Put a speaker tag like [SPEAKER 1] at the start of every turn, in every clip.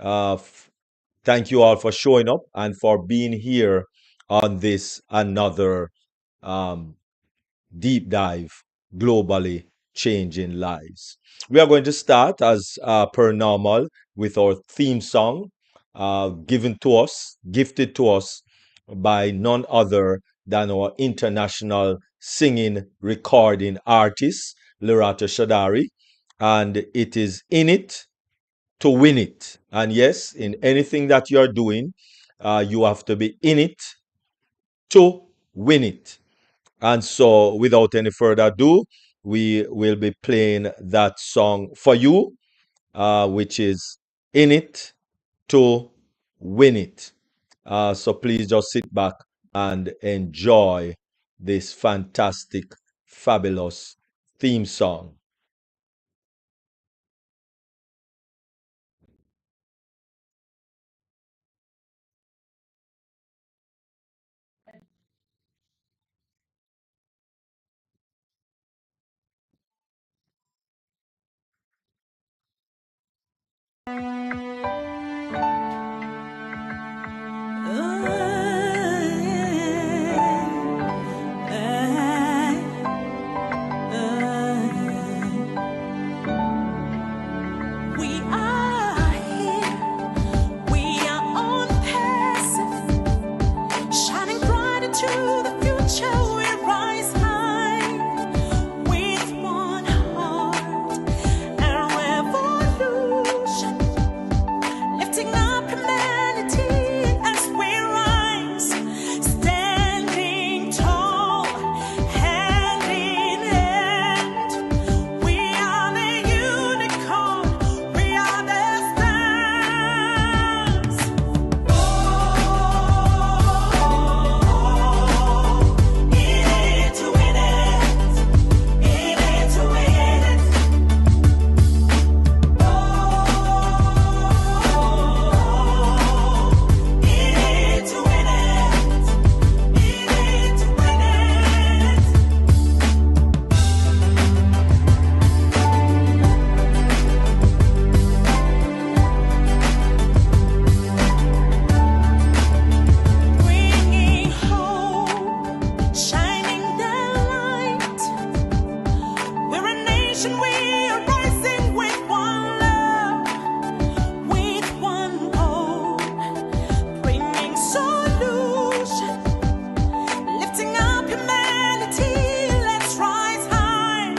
[SPEAKER 1] Uh, f- Thank you all for showing up and for being here on this another um, deep dive, globally changing lives. We are going to start as per normal with our theme song, given to us, gifted to us by none other than our international singing recording artist, Lorata Shadari. And it is In It to Win It. And yes, in anything that you're doing, you have to be in it to win it. And so, without any further ado, we will be playing that song for you, which is In It to Win It. So, please just sit back and enjoy this fantastic, fabulous theme song.
[SPEAKER 2] We are here, we are on passive, shining bright into the future. We rise high with one heart and revolution, lifting up humanity as we rise, standing tall, hand in hand. We are the unicorn, we are the stars. In it to win it, in it to win it. In it to win it, in it to win it. Bringing hope, shining the light. We're a nation, we are rising with one love, with one goal, bringing solution, lifting up humanity. Let's rise high,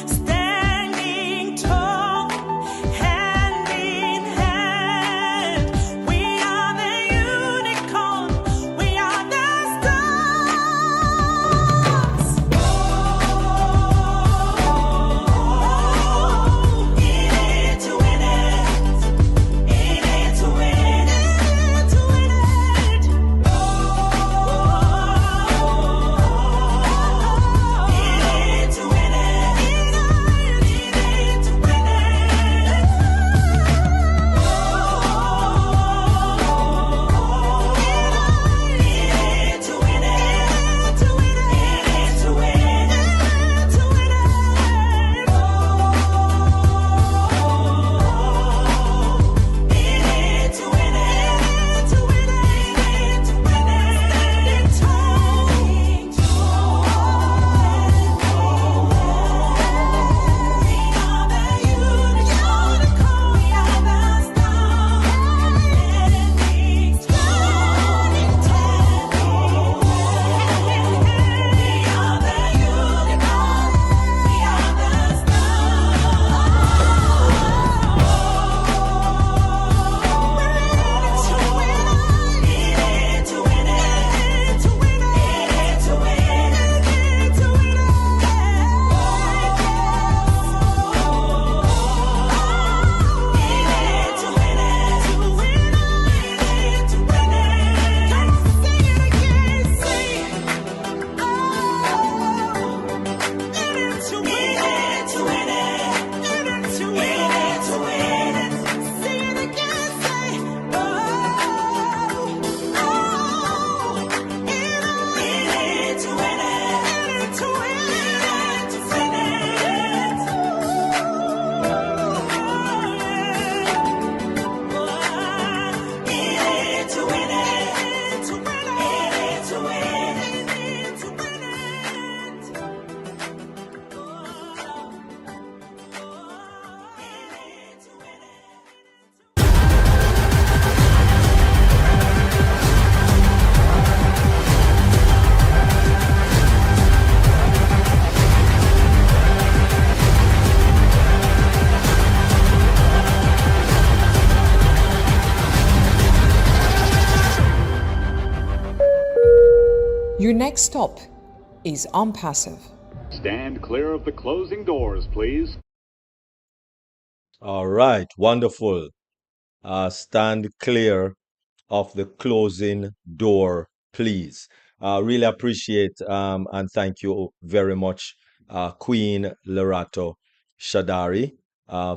[SPEAKER 2] standing tall, hand in hand. We are the unicorn, we are the stars.
[SPEAKER 3] Your next stop is Unpassive.
[SPEAKER 4] Stand clear of the closing doors, please.
[SPEAKER 1] All right, wonderful. Stand clear of the closing door, please. Really appreciate and thank you very much, Queen Lerato Shadari,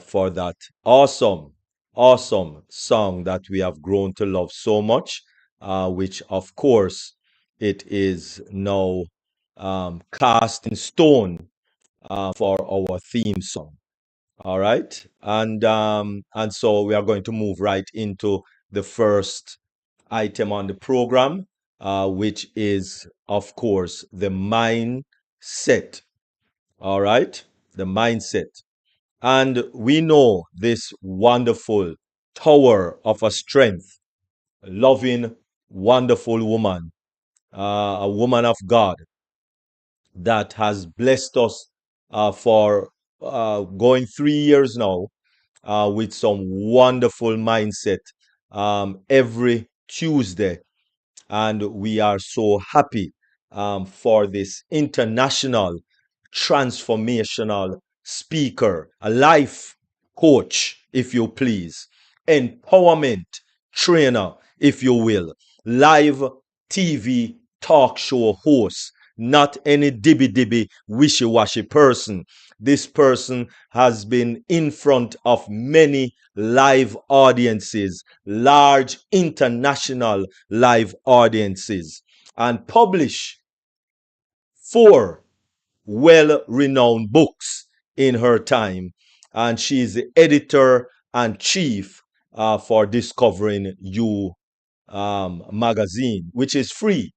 [SPEAKER 1] for that awesome, awesome song that we have grown to love so much, which, of course, it is now cast in stone for our theme song. All right. And so we are going to move right into the first item on the program, which is, of course, the mindset. All right. The mindset. And we know this wonderful tower of a strength, loving, wonderful woman, a woman of God that has blessed us for going 3 years now with some wonderful mindset every Tuesday. And we are so happy for this international transformational speaker, a life coach, if you please, empowerment trainer, if you will, live TV talk show host, not any dibby dibby wishy washy person. This person has been in front of many live audiences, large international live audiences, and publish 4 well-renowned books in her time. And she is the editor and chief for Discovering You magazine, which is free.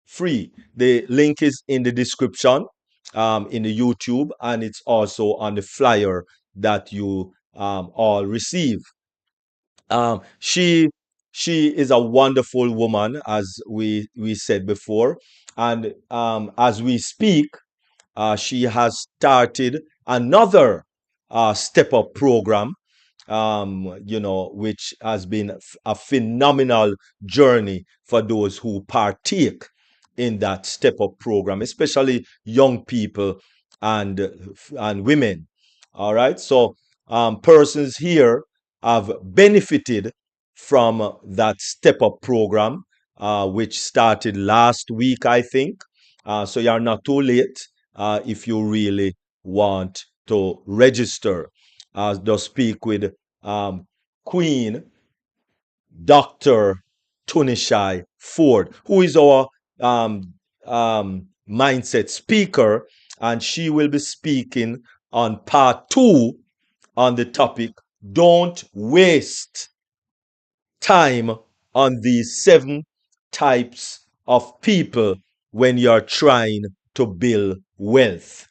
[SPEAKER 1] Free. The link is in the description in the YouTube, and it's also on the flyer that you all receive. She is a wonderful woman, as we said before, and as we speak, she has started another step up program, which has been a phenomenal journey for those who partake in that step up program, especially young people and women. All right, so persons here have benefited from that step up program, which started last week, I think. So you are not too late if you really want to register. To speak with Queen Dr. Tunishai Ford, who is our mindset speaker, and she will be speaking on part 2 on the topic Don't Waste Time on these 7 types of people when you're trying to build wealth.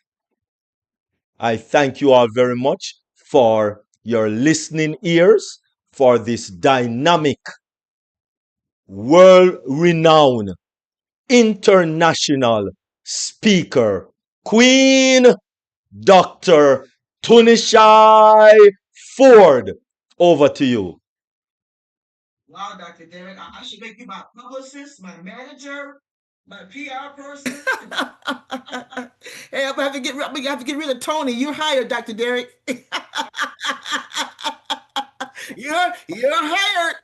[SPEAKER 1] I thank you all very much for your listening ears for this dynamic, world renowned, international speaker, Queen Dr. Tunishai Ford. Over to you.
[SPEAKER 2] Wow, Dr. Derek, I should make you my publicist, my manager, my PR person. Hey, I'm gonna have to get rid of Tony. You're hired, Dr. Derek. You're hired.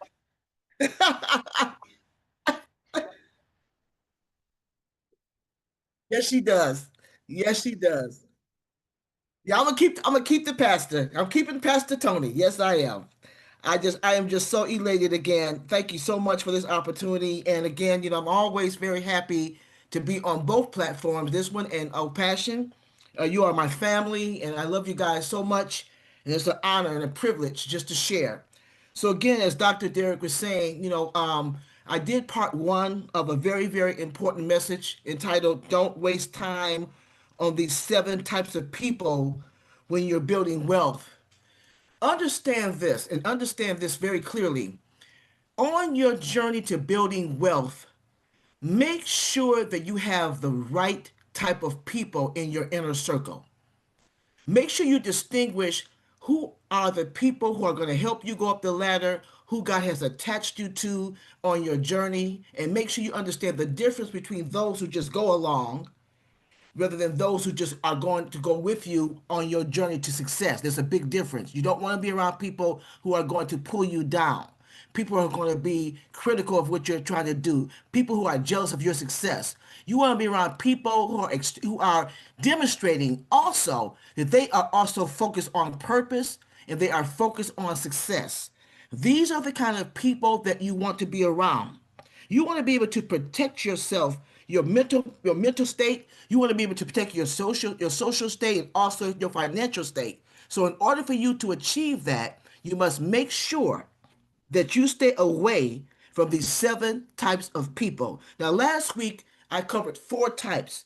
[SPEAKER 2] Yes, she does. Yes, she does. Yeah, I'm gonna keep the pastor. I'm keeping Pastor Tony. Yes, I am. I am just so elated again. Thank you so much for this opportunity. And again, I'm always very happy to be on both platforms, this one and Oh Passion. You are my family, and I love you guys so much. And it's an honor and a privilege just to share. So again, as Dr. Derek was saying, I did part 1 of a very, very important message entitled "Don't Waste Time on These 7 Types of People When You're Building Wealth." Understand this and understand this very clearly. On your journey to building wealth, make sure that you have the right type of people in your inner circle. Make sure you distinguish who are the people who are going to help you go up the ladder, who God has attached you to on your journey. And make sure you understand the difference between those who just go along rather than those who just are going to go with you on your journey to success. There's a big difference. You don't want to be around people who are going to pull you down. People who are going to be critical of what you're trying to do. People who are jealous of your success. You want to be around people who are demonstrating also that they are also focused on purpose and they are focused on success. These are the kind of people that you want to be around. You want to be able to protect yourself, your mental state. You want to be able to protect your social state and also your financial state. So in order for you to achieve that, you must make sure that you stay away from these 7 types of people. Now, last week I covered 4 types.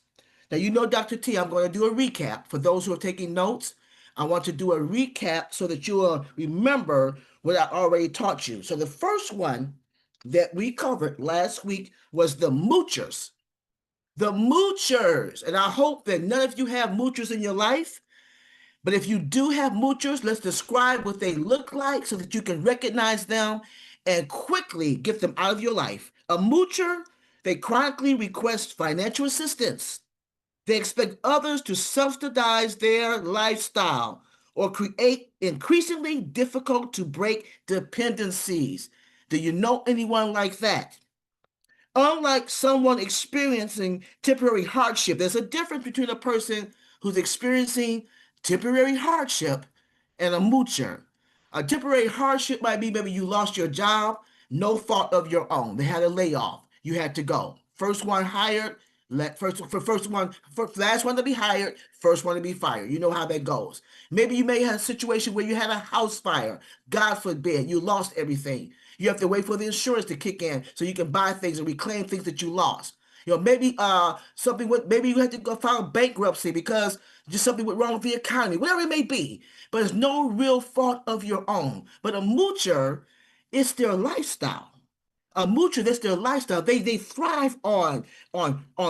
[SPEAKER 2] Now, Dr. T, I'm going to do a recap for those who are taking notes. I want to do a recap so that you will remember what I already taught you. So, the first one that we covered last week was the moochers. The moochers. And I hope that none of you have moochers in your life. But if you do have moochers, let's describe what they look like so that you can recognize them and quickly get them out of your life. A moocher, they chronically request financial assistance. They expect others to subsidize their lifestyle or create increasingly difficult to break dependencies. Do you know anyone like that? Unlike someone experiencing temporary hardship, there's a difference between a person who's experiencing temporary hardship and a moocher. A temporary hardship might be maybe you lost your job, no fault of your own. They had a layoff. You had to go. First one hired, last one to be hired, first one to be fired. You know how that goes. Maybe you may have a situation where you had a house fire. God forbid, you lost everything. You have to wait for the insurance to kick in so you can buy things and reclaim things that you lost. Maybe maybe you had to go file bankruptcy because just something went wrong with the economy, whatever it may be. But it's no real fault of your own. But a moocher, it's their lifestyle. A moocher, that's their lifestyle. They thrive on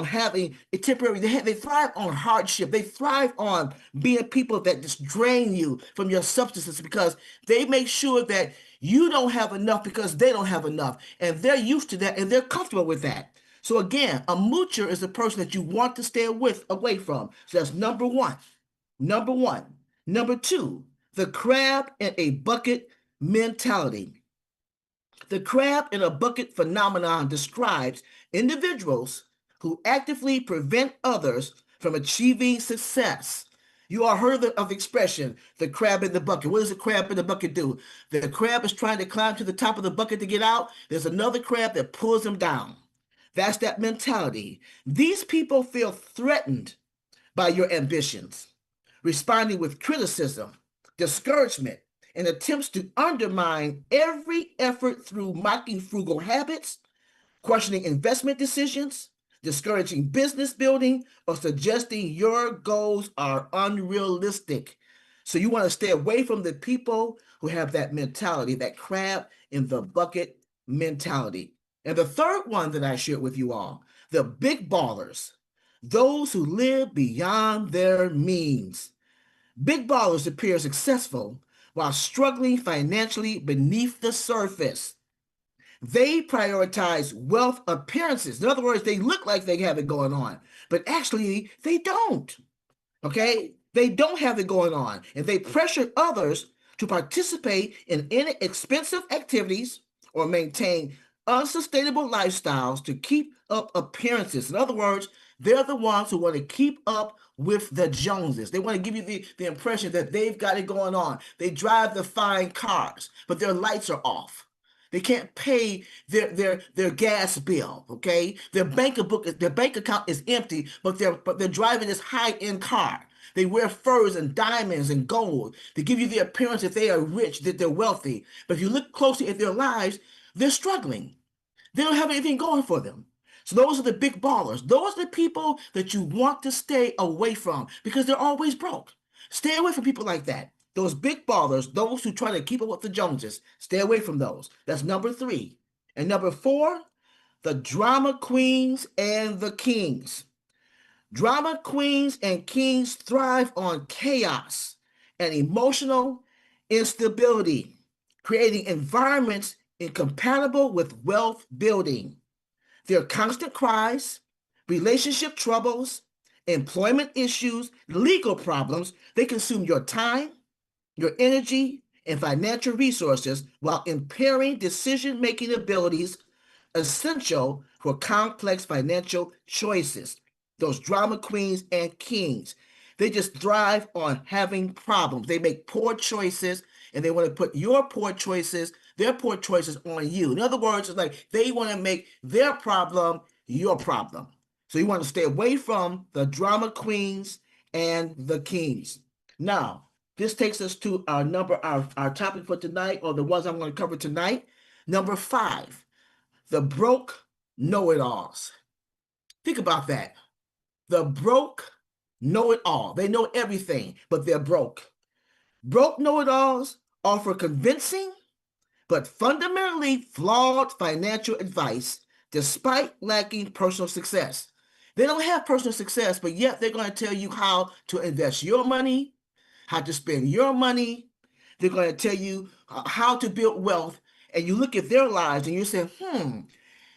[SPEAKER 2] having a temporary. They thrive on hardship. They thrive on being people that just drain you from your substances because they make sure that you don't have enough because they don't have enough, and they're used to that and they're comfortable with that. So again, a moocher is a person that you want to stay away from. So that's number one. Number one. Number two, the crab in a bucket mentality. The crab in a bucket phenomenon describes individuals who actively prevent others from achieving success. You all heard of the expression, the crab in the bucket. What does the crab in the bucket do? The crab is trying to climb to the top of the bucket to get out. There's another crab that pulls him down. That's that mentality. These people feel threatened by your ambitions, responding with criticism, discouragement, and attempts to undermine every effort through mocking frugal habits, questioning investment decisions, discouraging business building, or suggesting your goals are unrealistic. So you want to stay away from the people who have that mentality, that crab in the bucket mentality. And the third one that I shared with you all, the big ballers, those who live beyond their means. Big ballers appear successful while struggling financially beneath the surface. They prioritize wealth appearances. In other words, they look like they have it going on, but actually they don't. Okay? They don't have it going on, and they pressure others to participate in inexpensive activities or maintain unsustainable lifestyles to keep up appearances. In other words, they're the ones who want to keep up with the Joneses. They want to give you the impression that they've got it going on. They drive the fine cars, but their lights are off. They can't pay their gas bill. Okay, their bank account is empty, but they're driving this high end car. They wear furs and diamonds and gold to give you the appearance that they are rich, that they're wealthy. But if you look closely at their lives, they're struggling. They don't have anything going for them. So those are the big ballers. Those are the people that you want to stay away from because they're always broke. Stay away from people like that. Those big ballers, those who try to keep up with the Joneses, stay away from those. That's number 3. And number 4, the drama queens and the kings. Drama queens and kings thrive on chaos and emotional instability, creating environments incompatible with wealth building. Their constant cries, relationship troubles, employment issues, legal problems, they consume your time, your energy, and financial resources while impairing decision-making abilities essential for complex financial choices. Those drama queens and kings, they just thrive on having problems. They make poor choices and they want to put your poor choices, their poor choices on you. In other words, it's like they want to make their problem your problem. So you want to stay away from the drama queens and the kings. Now, this takes us to our topic for tonight, or the ones I'm going to cover tonight. Number 5, the broke know-it-alls. Think about that. The broke know-it-all. They know everything, but they're broke. Broke know-it-alls offer convincing but fundamentally flawed financial advice despite lacking personal success. They don't have personal success, but yet they're going to tell you how to invest your money, how to spend your money. They're going to tell you how to build wealth. And you look at their lives and you say,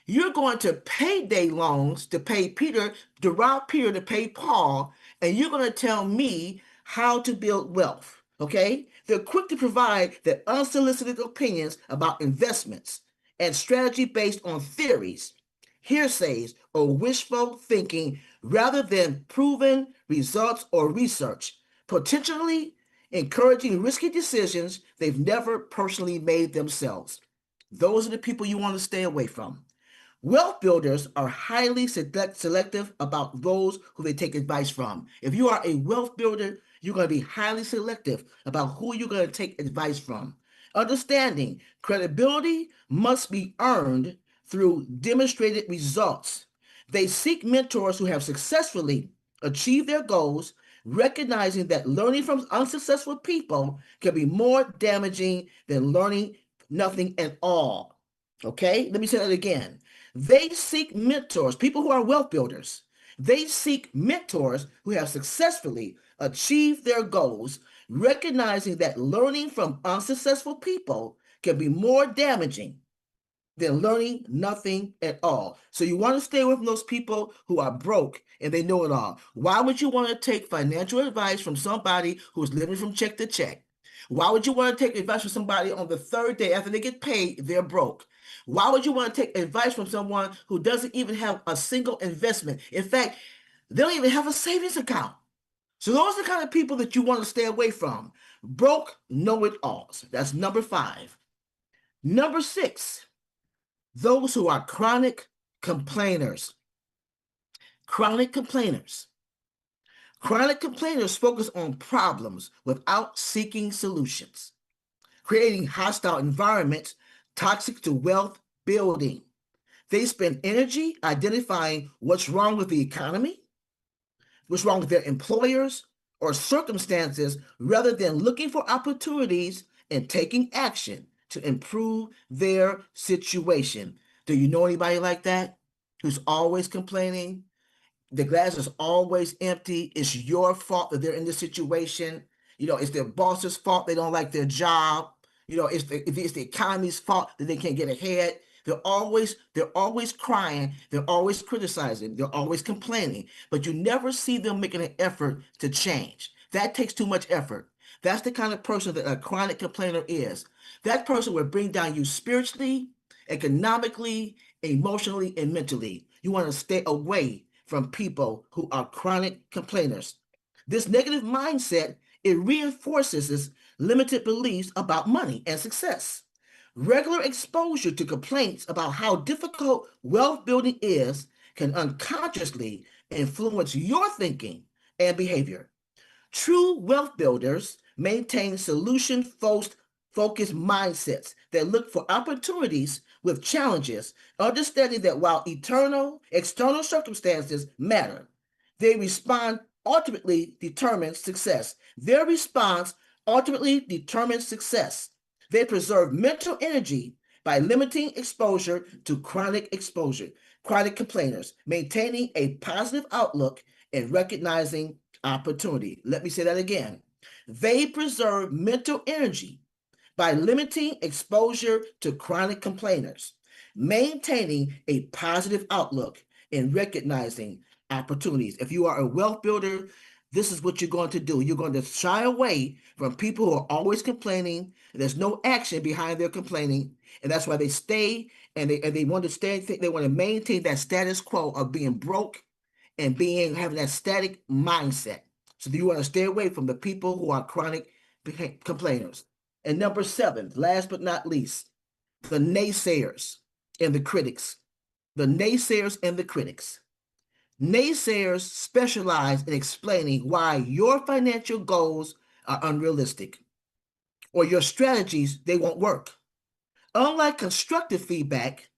[SPEAKER 2] you're going to payday loans to pay Peter, to rob Peter to pay Paul, and you're going to tell me how to build wealth. Okay? They're quick to provide their unsolicited opinions about investments and strategy based on theories, hearsays, or wishful thinking rather than proven results or research, potentially encouraging risky decisions they've never personally made themselves. Those are the people you want to stay away from. Wealth builders are highly selective about those who they take advice from. If you are a wealth builder, you're going to be highly selective about who you're going to take advice from. Understanding credibility must be earned through demonstrated results. They seek mentors who have successfully achieved their goals, recognizing that learning from unsuccessful people can be more damaging than learning nothing at all. Okay, let me say that again. They seek mentors, people who are wealth builders. They seek mentors who have successfully achieved their goals, recognizing that learning from unsuccessful people can be more damaging than learning nothing at all. So you want to stay away from those people who are broke and they know it all. Why would you want to take financial advice from somebody who's living from check to check? Why would you want to take advice from somebody on the third day after they get paid, they're broke? Why would you want to take advice from someone who doesn't even have a single investment? In fact, they don't even have a savings account. So those are the kind of people that you want to stay away from. Broke know-it-alls. That's number 5. Number 6, those who are chronic complainers. Chronic complainers. Chronic complainers focus on problems without seeking solutions, creating hostile environments toxic to wealth building. They spend energy identifying what's wrong with the economy, what's wrong with their employers or circumstances, rather than looking for opportunities and taking action to improve their situation. Do you know anybody like that who's always complaining? The glass is always empty. It's your fault that they're in this situation. It's their boss's fault they don't like their job. It's the economy's fault that they can't get ahead. They're always crying. They're always criticizing. They're always complaining. But you never see them making an effort to change. That takes too much effort. That's the kind of person that a chronic complainer is. That person will bring down you spiritually, economically, emotionally, and mentally. You want to stay away from people who are chronic complainers. This negative mindset, it reinforces this limited beliefs about money and success. Regular exposure to complaints about how difficult wealth building is can unconsciously influence your thinking and behavior. True wealth builders maintain solution-focused mindsets that look for opportunities with challenges, understanding that while external circumstances matter, their response ultimately determines success. Their response ultimately determines success. They preserve mental energy by limiting exposure to chronic complainers, maintaining a positive outlook and recognizing opportunity. Let me say that again. They preserve mental energy by limiting exposure to chronic complainers, maintaining a positive outlook, and recognizing opportunities. If you are a wealth builder, this is what you're going to do. You're going to shy away from people who are always complaining. There's no action behind their complaining, and that's why they stay and they want to stay. They want to maintain that status quo of being broke and being having that static mindset. So you want to stay away from the people who are chronic complainers. And number 7, last but not least, the naysayers and the critics. The naysayers and the critics. Naysayers specialize in explaining why your financial goals are unrealistic or your strategies they won't work. Unlike constructive feedback,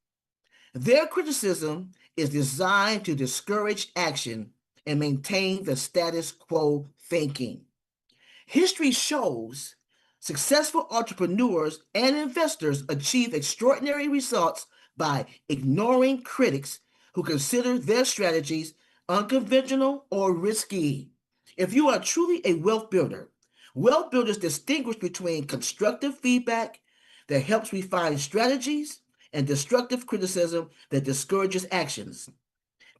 [SPEAKER 2] their criticism is designed to discourage action and maintain the status quo thinking. History shows successful entrepreneurs and investors achieve extraordinary results by ignoring critics who consider their strategies unconventional or risky. If you are truly a wealth builders distinguish between constructive feedback that helps refine strategies and destructive criticism that discourages actions.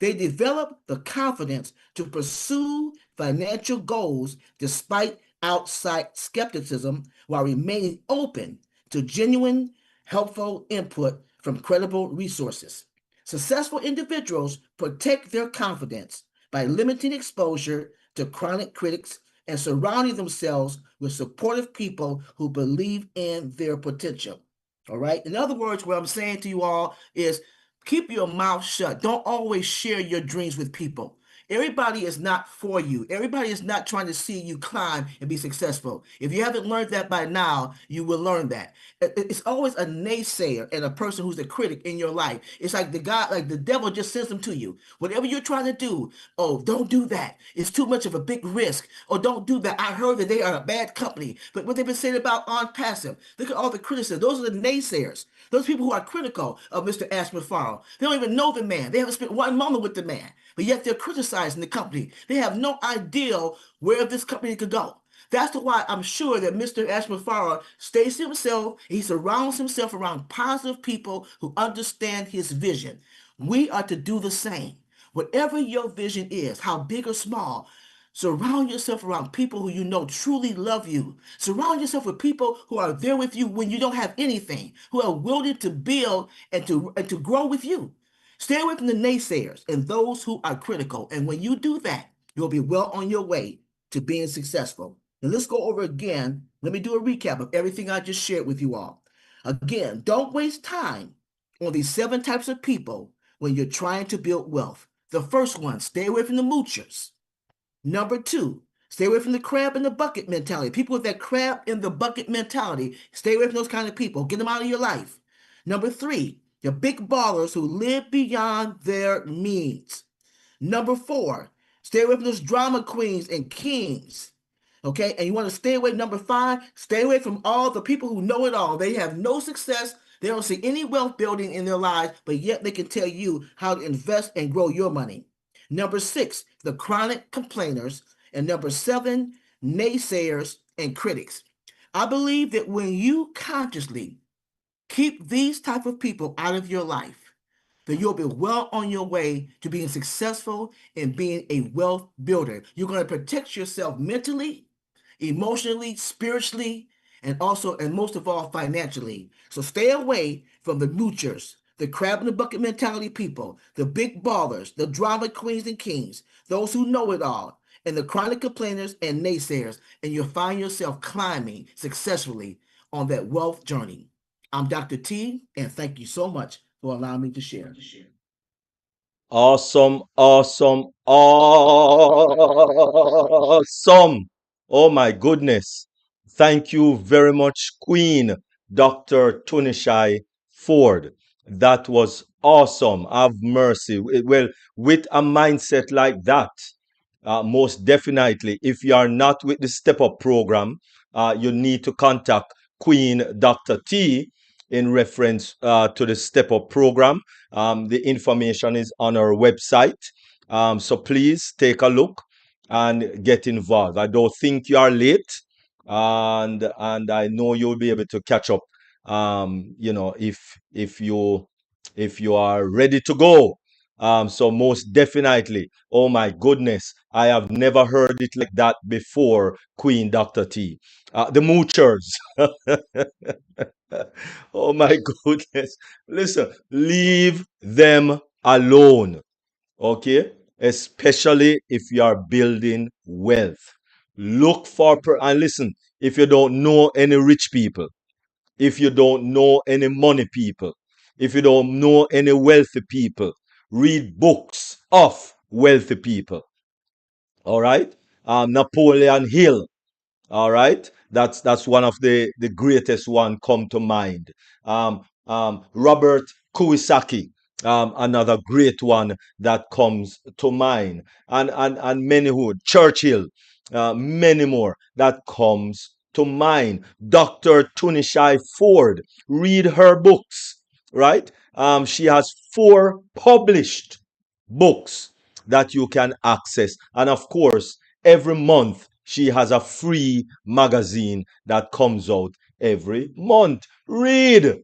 [SPEAKER 2] They develop the confidence to pursue financial goals despite outside skepticism while remaining open to genuine, helpful input from credible resources. Successful individuals protect their confidence by limiting exposure to chronic critics and surrounding themselves with supportive people who believe in their potential. All right. In other words, what I'm saying to you all is keep your mouth shut. Don't always share your dreams with people. Everybody is not for you. Everybody is not trying to see you climb and be successful. If you haven't learned that by now, you will learn that. It's always a naysayer and a person who's a critic in your life. It's like the guy, like the devil just sends them to you. Whatever you're trying to do, oh, don't do that. It's too much of a big risk. Or don't do that. I heard that they are a bad company. But what they've been saying about on passive, look at all the criticism. Those are the naysayers. Those people who are critical of Mr. Ashman Farrell. They don't even know the man. They haven't spent one moment with the man. But yet they're criticizing the company. They have no idea where this company could go. That's why I'm sure that Mr. Ashman Farrell stays to himself. He surrounds himself around positive people who understand his vision. We are to do the same. Whatever your vision is, how big or small, surround yourself around people who you know truly love you. Surround yourself with people who are there with you when you don't have anything, who are willing to build and to grow with you. Stay away from the naysayers and those who are critical. And when you do that, you'll be well on your way to being successful. Now let's go over again. Let me do a recap of everything I just shared with you all. Again, don't waste time on these 7 types of people when you're trying to build wealth. The first one, stay away from the moochers. Number 2, stay away from the crab in the bucket mentality. People with that crab in the bucket mentality, stay away from those kind of people. Get them out of your life. Number 3, the big ballers who live beyond their means. Number 4, stay away from those drama queens and kings. Okay, and you want to stay away. Number 5, stay away from all the people who know it all. They have no success. They don't see any wealth building in their lives, but yet they can tell you how to invest and grow your money. Number 6, the chronic complainers. And number 7, naysayers and critics. I believe that when you consciously keep these type of people out of your life, then you'll be well on your way to being successful and being a wealth builder. You're going to protect yourself mentally, emotionally, spiritually, and also, and most of all, financially. So stay away from the moochers, the crab in the bucket mentality people, the big ballers, the drama queens and kings, those who know it all, and the chronic complainers and naysayers, and you'll find yourself climbing successfully on that wealth journey. I'm Dr. T, and thank you so much for allowing me to share.
[SPEAKER 1] Awesome, awesome, awesome. Oh my goodness. Thank you very much, Queen Dr. Tunishai Ford. That was awesome. Have mercy. Well, with a mindset like that, most definitely, if you are not with the Step Up program, you need to contact Queen Dr. T in reference to the Step Up program. The information is on our website. So please take a look and get involved. I don't think you are late. and I know you'll be able to catch up. If you are ready to go. So most definitely. Oh my goodness, I have never heard it like that before, Queen Dr. T. The moochers. Oh my goodness. Listen, leave them alone. Okay? Especially if you are building wealth. Look for, and listen, if you don't know any rich people, if you don't know any money people, if you don't know any wealthy people, read books of wealthy people. All right? Napoleon Hill, all right, that's one of the greatest one come to mind. Robert Kiyosaki, another great one that comes to mind, and many who Churchill, many more that comes to mind. Dr. Tunishai Ford, read her books, right? She has 4 published books that you can access, and of course every month she has a free magazine that comes out every month. Read,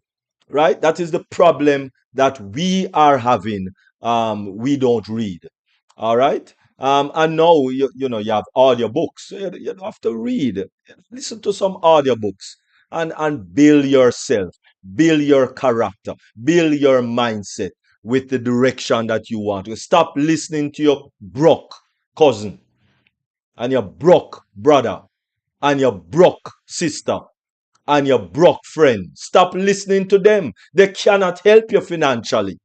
[SPEAKER 1] right? That is the problem that we are having. We don't read. All right. And now you have audiobooks. You don't have to read. Listen to some audiobooks and build yourself, build your character, build your mindset with the direction that you want. Stop listening to your broke cousin and your broke brother and your broke sister and your broke friend. Stop listening to them. They cannot help you financially.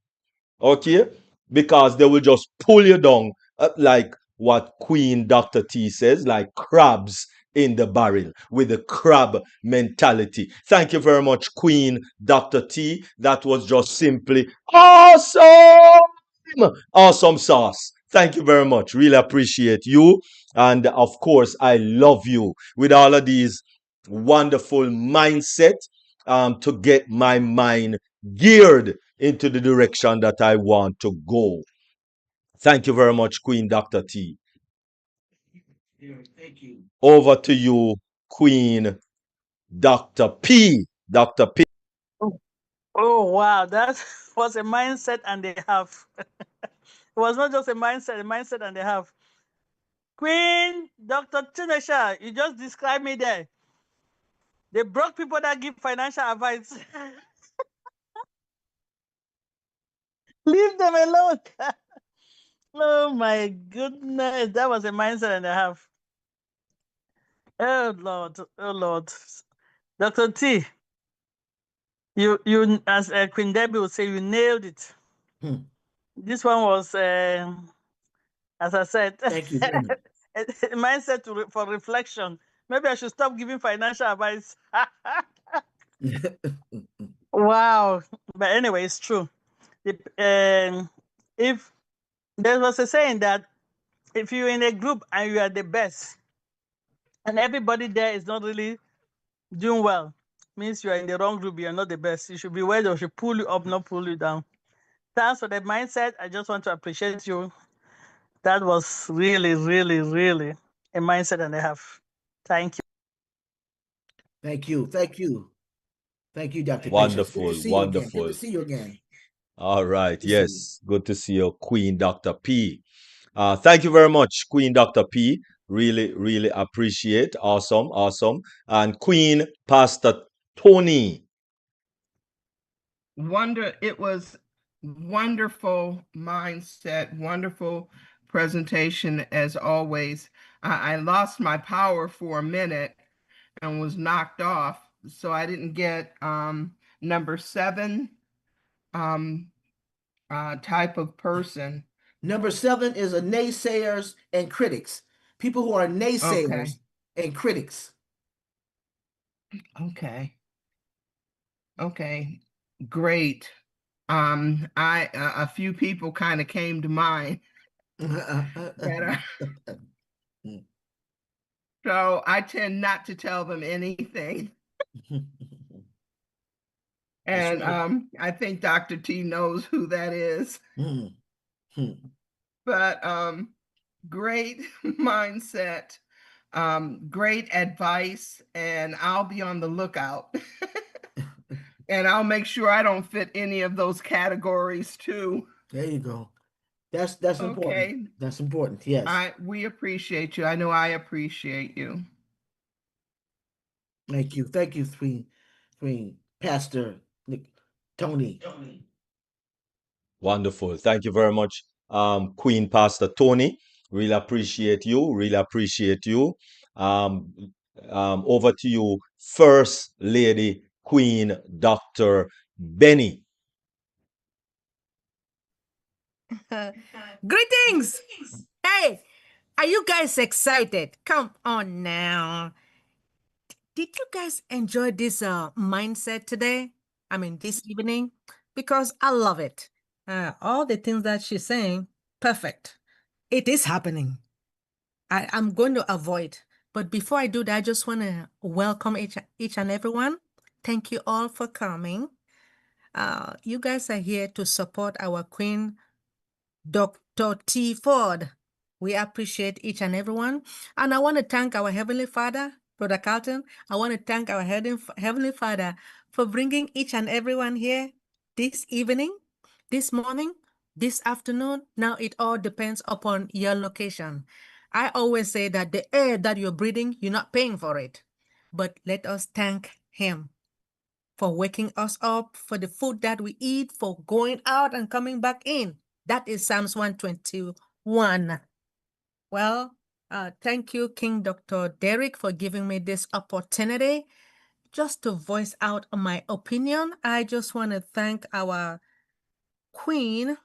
[SPEAKER 1] Okay? Because they will just pull you down, like what Queen Dr. T says, like crabs in the barrel with the crab mentality. Thank you very much, Queen Dr. T. That was just simply awesome. Awesome sauce. Thank you very much. Really appreciate you. And of course, I love you with all of these wonderful mindset, to get my mind geared into the direction that I want to go. Thank you very much, Queen Dr. T.
[SPEAKER 2] Thank you.
[SPEAKER 1] Over to you, Queen Dr. P. Dr. P.
[SPEAKER 5] Oh wow, that was a mindset and a half. It was not just a mindset and a half. Queen Dr. Tunishai, you just described me there. They broke people that give financial advice. Leave them alone. Oh my goodness, that was a mindset and a half. Oh Lord, oh Lord. Dr. T, you as Queen Debbie would say, you nailed it.
[SPEAKER 2] Hmm.
[SPEAKER 5] This one was, as I said,
[SPEAKER 2] Thank you very much.
[SPEAKER 5] a mindset for reflection. Maybe I should stop giving financial advice. Wow. But anyway, it's true. If there was a saying that if you're in a group and you are the best, and everybody there is not really doing well, means you are in the wrong group, you're not the best. You should be where they should pull you up, not pull you down. Thanks for the mindset. I just want to appreciate you. That was really, really, really a mindset and a half. Thank you.
[SPEAKER 2] Thank you. Thank you. Thank you, Dr. Patience. Good to
[SPEAKER 1] Wonderful,
[SPEAKER 2] see you again. Good to
[SPEAKER 1] wonderful.
[SPEAKER 2] see you again.
[SPEAKER 1] All right.
[SPEAKER 2] Good to see you.
[SPEAKER 1] Yes. Good to see you, Queen Dr. P. Thank you very much, Queen Dr. P. Really, really appreciate. Awesome, awesome. And Queen Pastor Tony.
[SPEAKER 6] It was wonderful mindset, wonderful presentation as always. I lost my power for a minute and was knocked off, so I didn't get number 7 type of person.
[SPEAKER 2] Number 7 is a naysayers and critics. People who are naysayers and critics.
[SPEAKER 6] Okay. Great. A few people kind of came to mind. So I tend not to tell them anything. And right. I think Dr. T knows who that is. But great mindset. Great advice, and I'll be on the lookout. And I'll make sure I don't fit any of those categories too.
[SPEAKER 2] There you go. That's important.
[SPEAKER 6] Okay.
[SPEAKER 2] That's important. Yes.
[SPEAKER 6] We appreciate you. I know I appreciate you.
[SPEAKER 2] Thank you. Thank you, Pastor Tony.
[SPEAKER 1] Wonderful. Thank you very much, Queen Pastor Tony. Really appreciate you. Really appreciate you. Um, Over to you, First Lady Queen Dr. Benny.
[SPEAKER 7] Greetings! Hey, are you guys excited? Come on now. Did you guys enjoy this mindset today? I mean, this evening? Because I love it. All the things that she's saying, perfect. It is happening. I'm going to avoid. But before I do that, I just want to welcome each and everyone. Thank you all for coming. You guys are here to support our queen, Dr. T. Ford. We appreciate each and everyone. And I want to thank our Heavenly Father, Brother Carlton. I want to thank our Heavenly Father for bringing each and everyone here this evening, this morning, this afternoon. Now it all depends upon your location. I always say that the air that you're breathing, you're not paying for it. But let us thank Him for waking us up, for the food that we eat, for going out and coming back in. That is Psalms 121. Well, thank you, King Dr. Derek, for giving me this opportunity just to voice out my opinion. I just want to thank our Queen,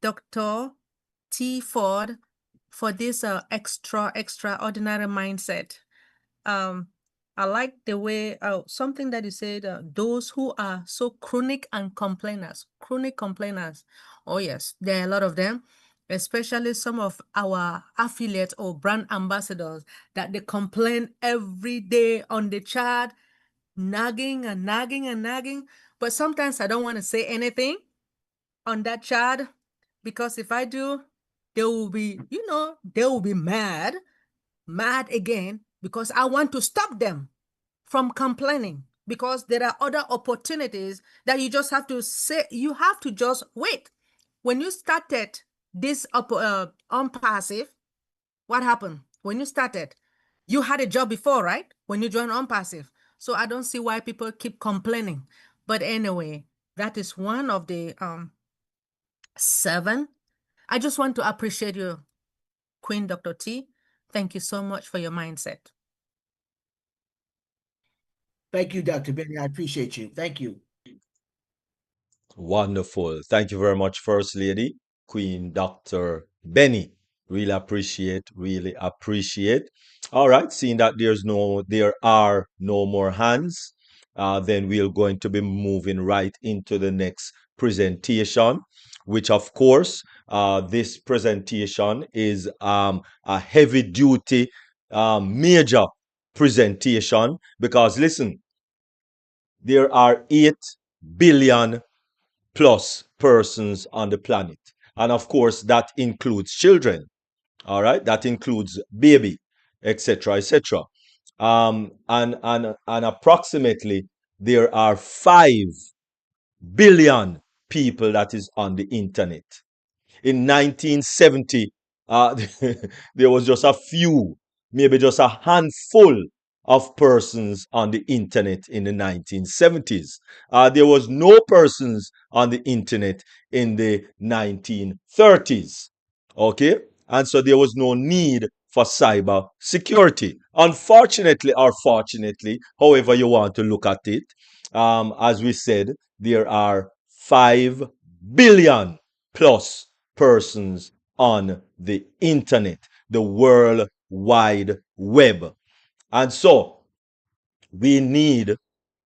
[SPEAKER 7] Dr. T. Ford, for this extraordinary mindset. I like the way something that you said, those who are so chronic complainers. Oh yes, there are a lot of them, especially some of our affiliates or brand ambassadors that they complain every day on the chat, nagging and nagging and nagging. But sometimes I don't want to say anything on that chat because if I do, they will be, they will be mad again because I want to stop them from complaining because there are other opportunities that you just have to say, you have to just wait. When you started this on passive, what happened? When you started, you had a job before, right? When you joined on passive. So I don't see why people keep complaining. But anyway, that is one of the 7. I just want to appreciate you, Queen Dr. T. Thank you so much for your mindset.
[SPEAKER 2] Thank you, Dr. Benny. I appreciate you. Thank you.
[SPEAKER 1] Wonderful. Thank you very much, First Lady Queen Dr. Benny. Really appreciate, really appreciate. All right, seeing that there are no more hands, then we're going to be moving right into the next presentation, which of course, this presentation is a heavy duty, major presentation because listen, there are 8 billion plus persons on the planet. And of course, that includes children. All right, that includes baby, etc., etc. And approximately there are 5 billion people that is on the internet. In 1970, there was just a few, maybe just a handful of persons on the internet in the 1970s. There was no persons on the internet in the 1930s. Okay? And so there was no need for cyber security. Unfortunately or fortunately, however you want to look at it, as we said, there are 5 billion plus persons on the internet, the World Wide Web. And so we need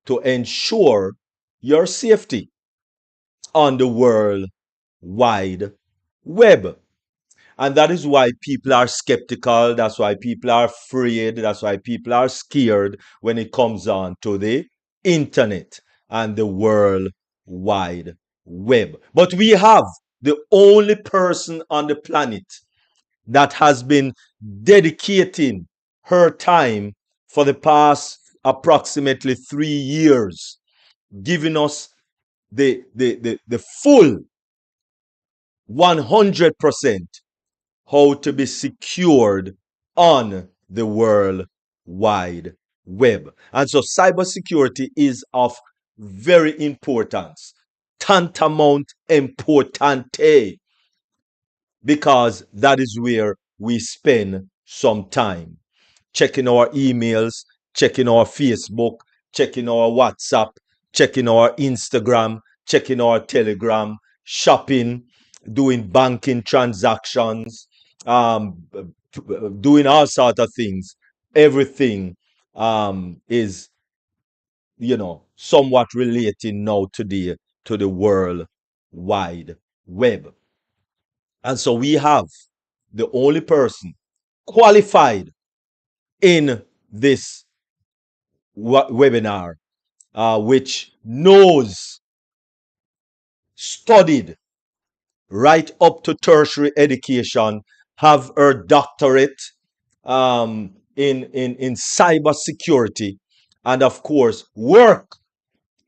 [SPEAKER 1] to ensure your safety on the World Wide Web. And that is why people are skeptical. That's why people are afraid. That's why people are scared when it comes on to the internet and the World Wide Web. But we have the only person on the planet that has been dedicating her time for the past approximately 3 years, giving us the full 100% how to be secured on the World Wide Web. And so cybersecurity is of very importance, tantamount importante, because that is where we spend some time checking our emails, checking our Facebook, checking our WhatsApp, checking our Instagram, checking our Telegram, shopping, doing banking transactions, doing all sort of things. Everything is, somewhat relating now today to the World Wide Web. And so we have the only person qualified in this webinar, which knows, studied right up to tertiary education, have her doctorate in cyber security, and of course work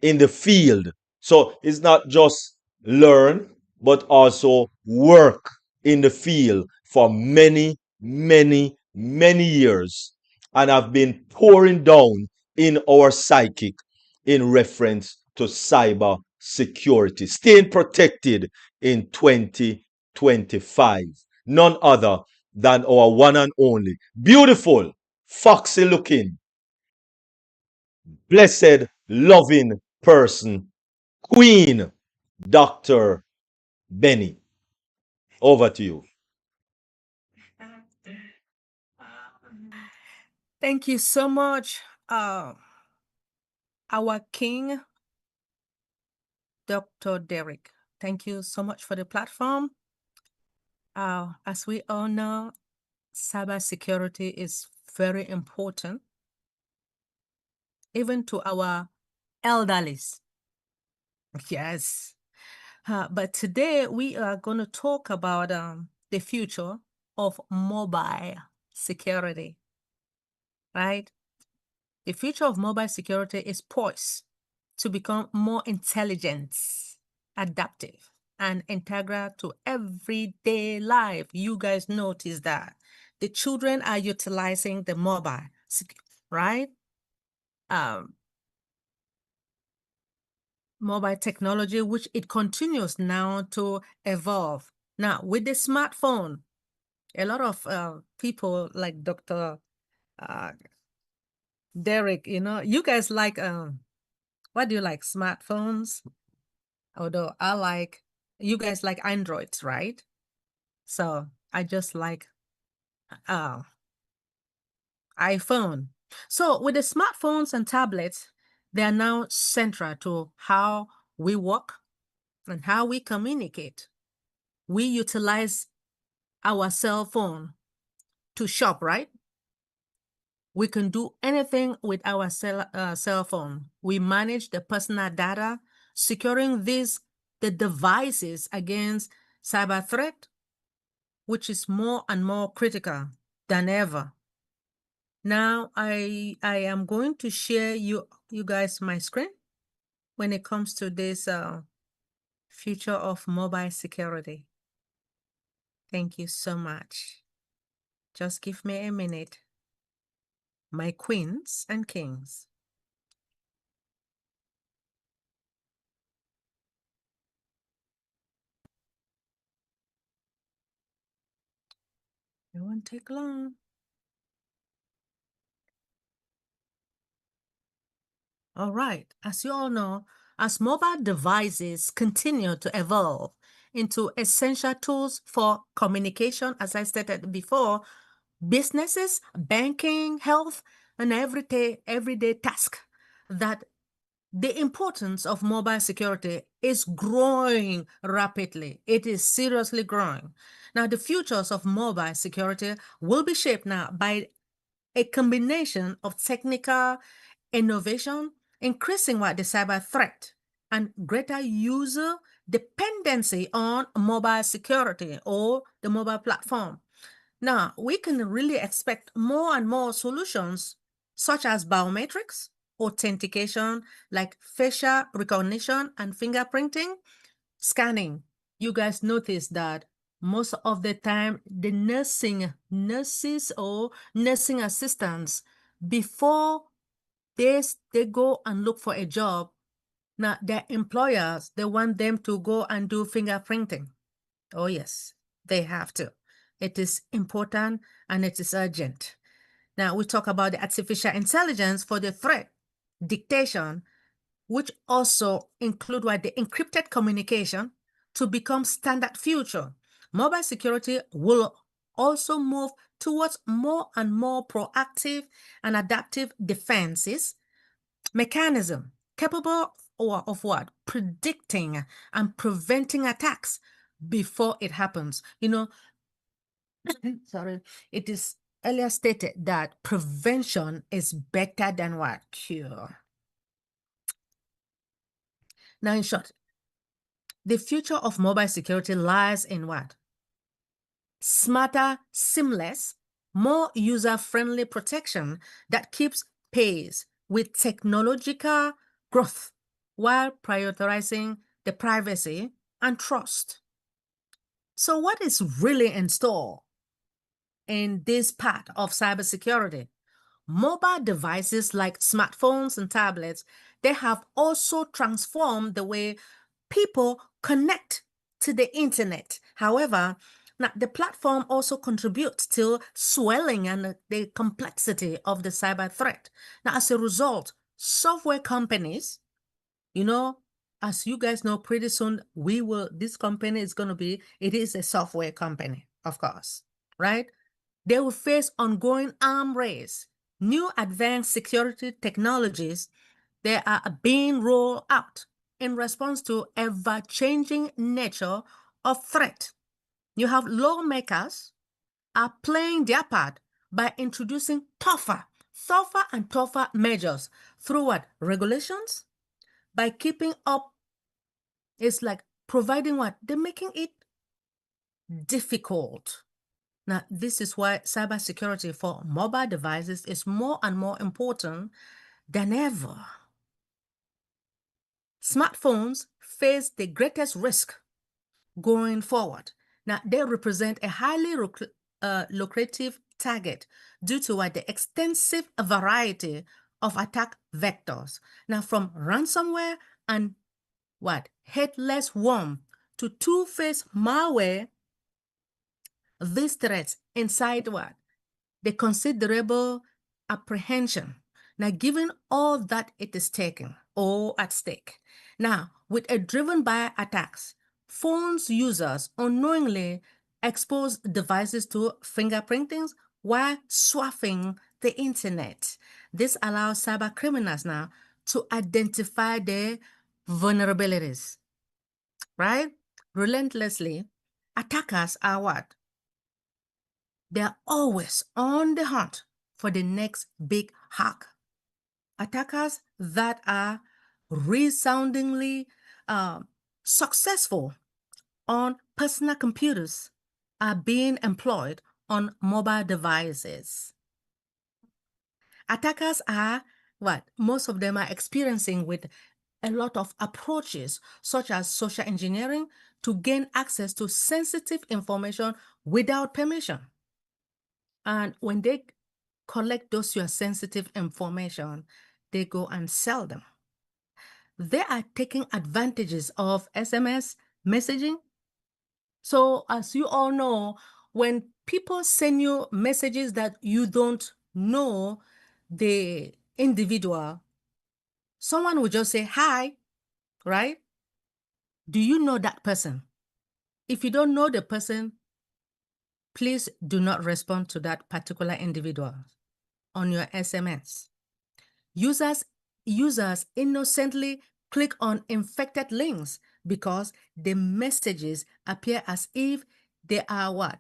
[SPEAKER 1] in the field. So it's not just learn, but also work in the field for many, many, many years. And have been pouring down in our psychic in reference to cyber security, staying protected in 2025. None other than our one and only, beautiful, foxy looking, blessed, loving person, Queen Dr. Benny. Over to you.
[SPEAKER 7] Thank you so much, our King, Dr. Derek. Thank you so much for the platform. As we all know, cybersecurity is very important, even to our elderlies. Yes. But today we are going to talk about the future of mobile security, right? The future of mobile security is poised to become more intelligent, adaptive, and integral to everyday life. You guys notice that the children are utilizing the mobile, right? Mobile technology, which it continues now to evolve. Now, with the smartphone, a lot of people like Dr. Derek, you guys like, what do you like? Smartphones? Although you guys like Androids, right? So I just like iPhone. So with the smartphones and tablets, they are now central to how we work and how we communicate. We utilize our cell phone to shop, right? We can do anything with our cell phone. We manage the personal data, securing the devices against cyber threat, which is more and more critical than ever. Now, I am going to share you guys my screen when it comes to this future of mobile security. Thank you so much. Just give me a minute. My queens and kings. It won't take long. All right, as you all know, as mobile devices continue to evolve into essential tools for communication, as I stated before, businesses, banking, health, and everyday task, that the importance of mobile security is growing rapidly. It is seriously growing. Now, the futures of mobile security will be shaped now by a combination of technical innovation, increasing the cyber threat, and greater user dependency on mobile security or the mobile platform. Now, we can really expect more and more solutions such as biometrics, authentication, like facial recognition and fingerprinting, scanning. You guys notice that most of the time, the nurses or nursing assistants, before they go and look for a job, now their employers, they want them to go and do fingerprinting. Oh yes, they have to. It is important and it is urgent. Now we talk about the artificial intelligence for the threat dictation, which also include what the encrypted communication to become standard future. Mobile security will also move towards more and more proactive and adaptive defenses mechanism capable of what? Predicting and preventing attacks before it happens. You know, sorry, it is earlier stated that prevention is better than what? Cure. Now, in short, the future of mobile security lies in what? Smarter, seamless, more user-friendly protection that keeps pace with technological growth while prioritizing the privacy and trust. So what is really in store in this part of cybersecurity? Mobile devices like smartphones and tablets, they have also transformed the way people connect to the internet. However, now the platform also contributes to swelling and the complexity of the cyber threat. Now, as a result, software companies, as you guys know, pretty soon this company is going to be, it is a software company, of course, right? They will face ongoing arms race. New advanced security technologies, they are being rolled out in response to ever-changing nature of threat. You have lawmakers are playing their part by introducing tougher and tougher measures through what? Regulations? By keeping up, it's like providing what? They're making it difficult. Now, this is why cybersecurity for mobile devices is more and more important than ever. Smartphones face the greatest risk going forward. Now, they represent a highly lucrative target due to the extensive variety of attack vectors. Now, from ransomware and headless worm to two-faced malware, these threats incite the considerable apprehension. Now, given all that it is taking or at stake. Now, with a driven by attacks, phones users unknowingly expose devices to fingerprintings while swapping the internet. This allows cyber criminals now to identify their vulnerabilities, right? Relentlessly, attackers are what? They're always on the hunt for the next big hack. Attackers that are resoundingly successful on personal computers are being employed on mobile devices. Attackers are most of them are experiencing with a lot of approaches such as social engineering to gain access to sensitive information without permission. And when they collect those your sensitive information, they go and sell them. They are taking advantages of SMS messaging. So as you all know, when people send you messages that you don't know the individual, someone will just say, hi, right? Do you know that person? If you don't know the person, please do not respond to that particular individual on your SMS. Users innocently click on infected links because the messages appear as if they are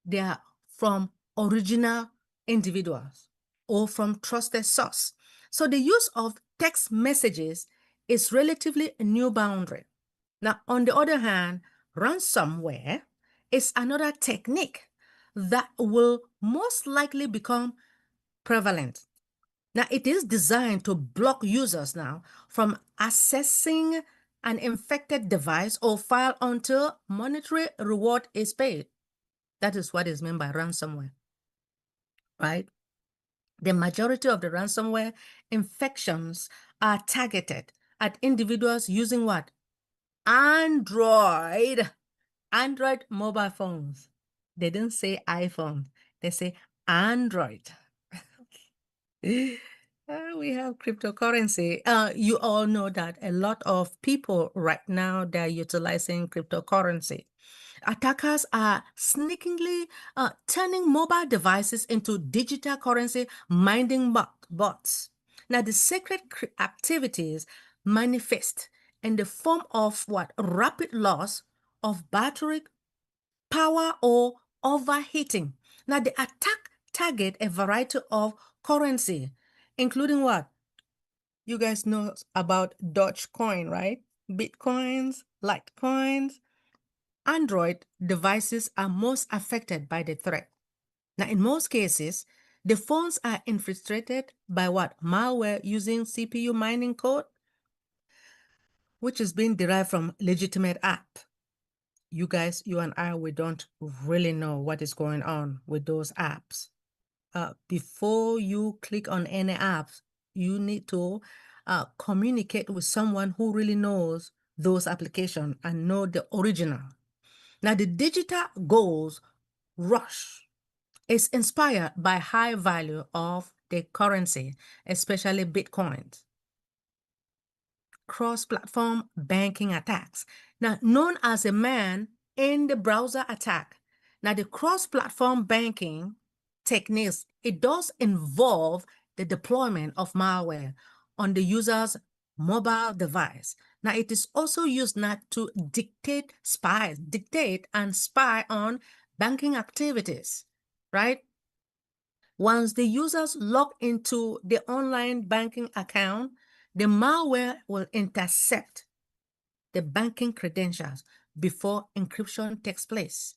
[SPEAKER 7] They are from original individuals or from trusted source. So the use of text messages is relatively a new boundary. Now, on the other hand, ransomware is another technique that will most likely become prevalent. Now, it is designed to block users now from accessing an infected device or file until monetary reward is paid. That is what is meant by ransomware, right? The majority of the ransomware infections are targeted at individuals using what? Android mobile phones. They didn't say iPhone, they say Android. We have cryptocurrency. You all know that a lot of people right now, they're utilizing cryptocurrency. Attackers are sneakingly turning mobile devices into digital currency minding bots. Now, the secret activities manifest in the form of what? Rapid loss of battery power or overheating. Now, the attack target a variety of currency, including what? You guys know about Dogecoin, right? Bitcoins, Litecoins. Android devices are most affected by the threat. Now, in most cases, the phones are infiltrated by what? Malware using CPU mining code, which is being derived from legitimate app. You guys, you and I, we don't really know what is going on with those apps. Before you click on any apps, you need to communicate with someone who really knows those applications and know the original. Now, the digital goals rush is inspired by high value of the currency, especially Bitcoins. Cross-platform banking attacks. Now, known as a man in the browser attack. Now, the cross-platform banking techniques, it does involve the deployment of malware on the user's mobile device. Now, it is also used not to dictate and spy on banking activities, right? Once the users log into the online banking account, the malware will intercept the banking credentials before encryption takes place.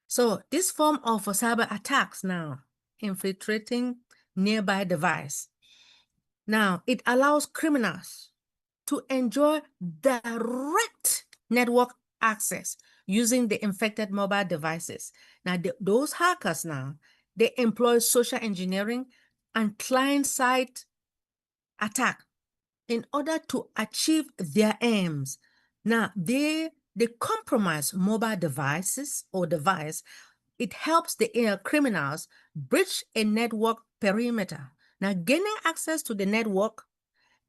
[SPEAKER 7] So this form of cyber attacks now, infiltrating nearby device. Now, it allows criminals to enjoy direct network access using the infected mobile devices. Now, those hackers now, they employ social engineering and client-side attack in order to achieve their aims. Now, they compromise mobile devices or device. It helps the criminals breach a network perimeter. Now, gaining access to the network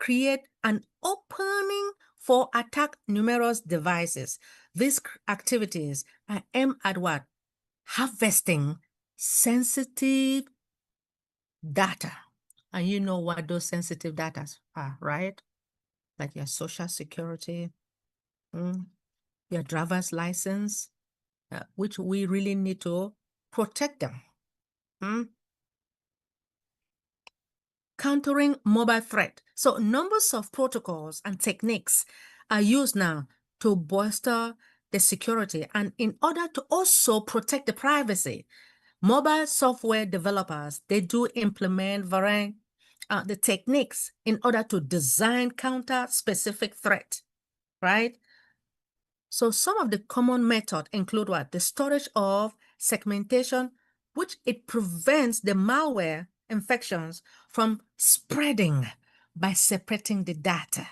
[SPEAKER 7] create an opening for attack numerous devices. These activities are aimed at what? Harvesting sensitive data. And you know what those sensitive data are, right? Like your social security, your driver's license, which we really need to protect them. Countering mobile threat. So numbers of protocols and techniques are used now to bolster the security and in order to also protect the privacy. Mobile software developers, they do implement varying the techniques in order to design counter-specific threat, right? So some of the common methods include what? The storage of segmentation, which it prevents the malware infections from spreading by separating the data.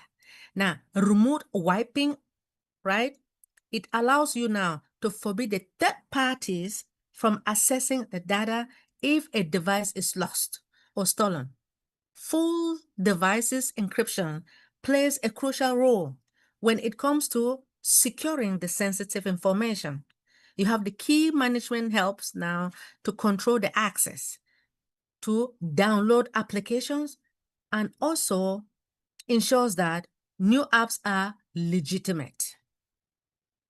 [SPEAKER 7] Now, remote wiping, right? It allows you now to forbid the third parties from accessing the data if a device is lost or stolen. Full devices encryption plays a crucial role when it comes to securing the sensitive information. You have the key management helps now to control the access to download applications and also ensures that new apps are legitimate.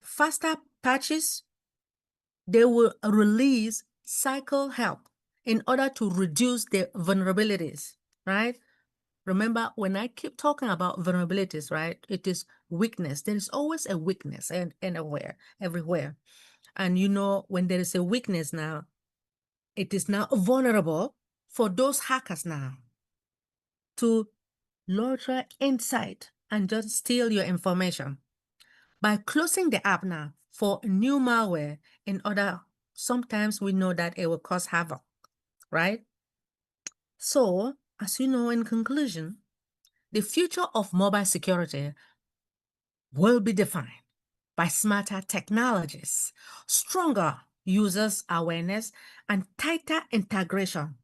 [SPEAKER 7] Faster patches, they will release cycle help in order to reduce the vulnerabilities, right? Remember, when I keep talking about vulnerabilities, right, it is weakness. There is always a weakness and everywhere. And when there is a weakness now, it is now vulnerable for those hackers now to launder inside and just steal your information. By closing the app now for new malware sometimes we know that it will cause havoc, right? So, as you know, in conclusion, the future of mobile security will be defined by smarter technologies, stronger users' awareness, and tighter integration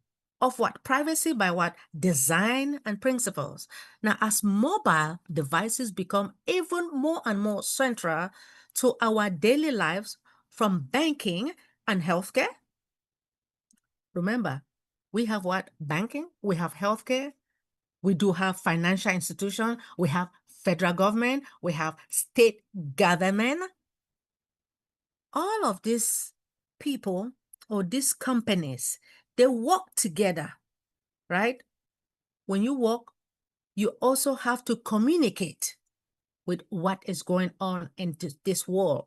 [SPEAKER 7] of privacy by design and principles. Now, as mobile devices become even more and more central to our daily lives, from banking and healthcare. Remember, we have banking, we have healthcare, we do have financial institutions, we have federal government, we have state government. All of these people or these companies, they work together, right? When you work, you also have to communicate with what is going on in this world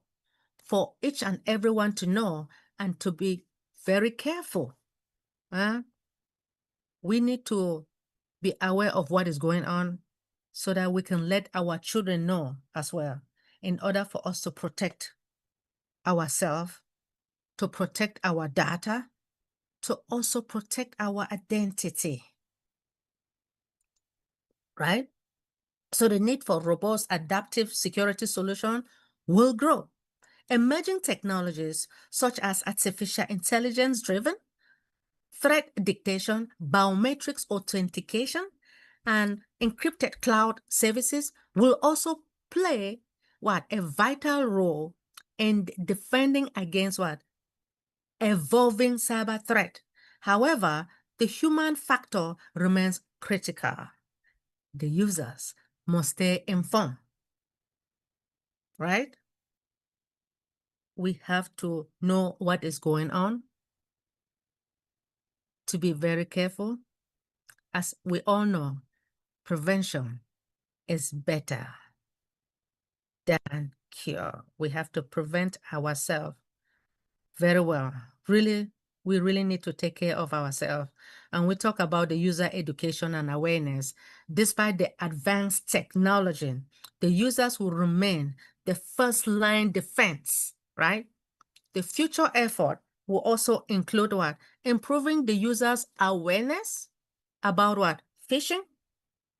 [SPEAKER 7] for each and everyone to know and to be very careful. We need to be aware of what is going on so that we can let our children know as well, in order for us to protect ourselves, to protect our data, to also protect our identity, right? So the need for robust adaptive security solution will grow. Emerging technologies such as artificial intelligence-driven threat detection, biometrics authentication, and encrypted cloud services will also play a vital role in defending against evolving cyber threat. However, the human factor remains critical. The users must stay informed, right? We have to know what is going on, to be very careful. As we all know, prevention is better than cure. We have to prevent ourselves very well. Really, we really need to take care of ourselves. And we talk about the user education and awareness. Despite the advanced technology, the users will remain the first line defense, right? The future effort will also include improving the user's awareness about phishing,